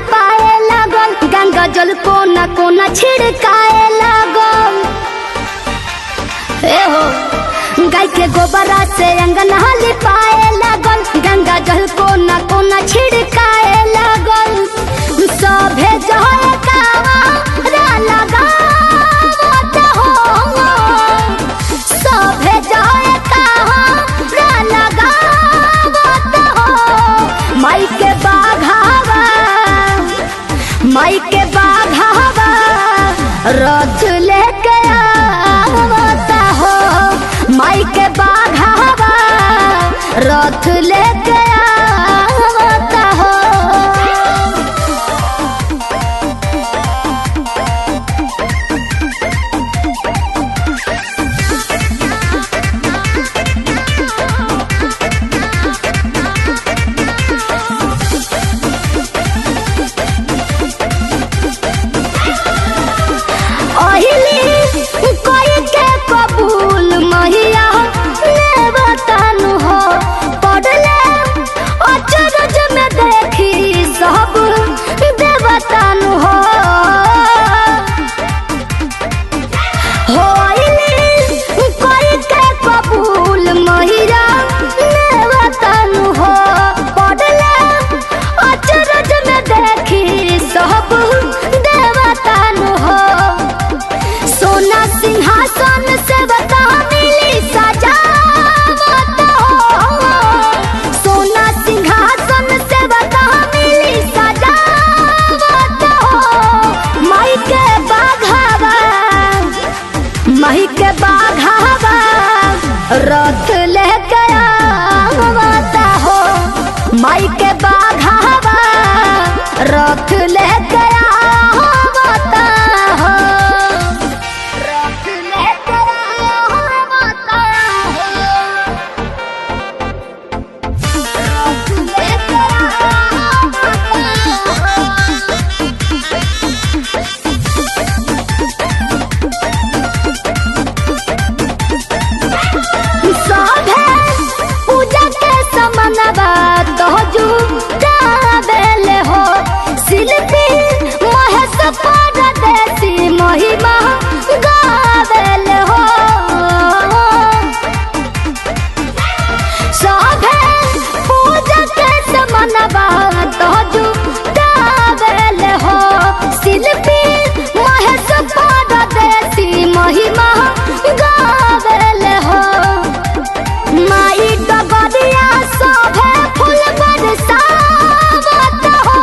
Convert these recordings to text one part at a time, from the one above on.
लिपाए लागल, गंगा जल कोना कोना छिड़काए लागल। हो गाय के गोबरा से अंगना लिपाए लागल, गंगा जल कोना कोना छिड़काए लागल। सभे जय कावड़ा लगावत हो, सभे जय कावड़ा लगावत हो। माई के बाघावा, माई के बाघावा रथ लेके आवता हो, माई के बाघावा रथ लेके आवता हो। माई के बाघावा रथ लेके आवता हो, माई के बाघावा रथ लेके आवता हो, रथ लेके आवता हो, रथ लेके आवता हो। शिल्पी महेश परदेसी महिमा गावेल हो, सभे पूजा के समनवा तोजू गावेल हो। शिल्पी महेश परदेसी महिमा गावेल हो। माई डगरिया सभे फूल बरसावत हो,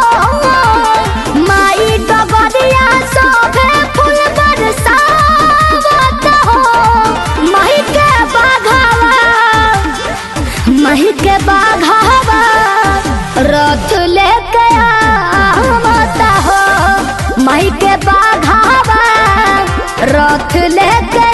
माई डगरिया सभे फूल बरसावत हो। माई के बाघावा, माई के बाघावा रथ लेके आवता हो, माई के बाघावा रथ लेके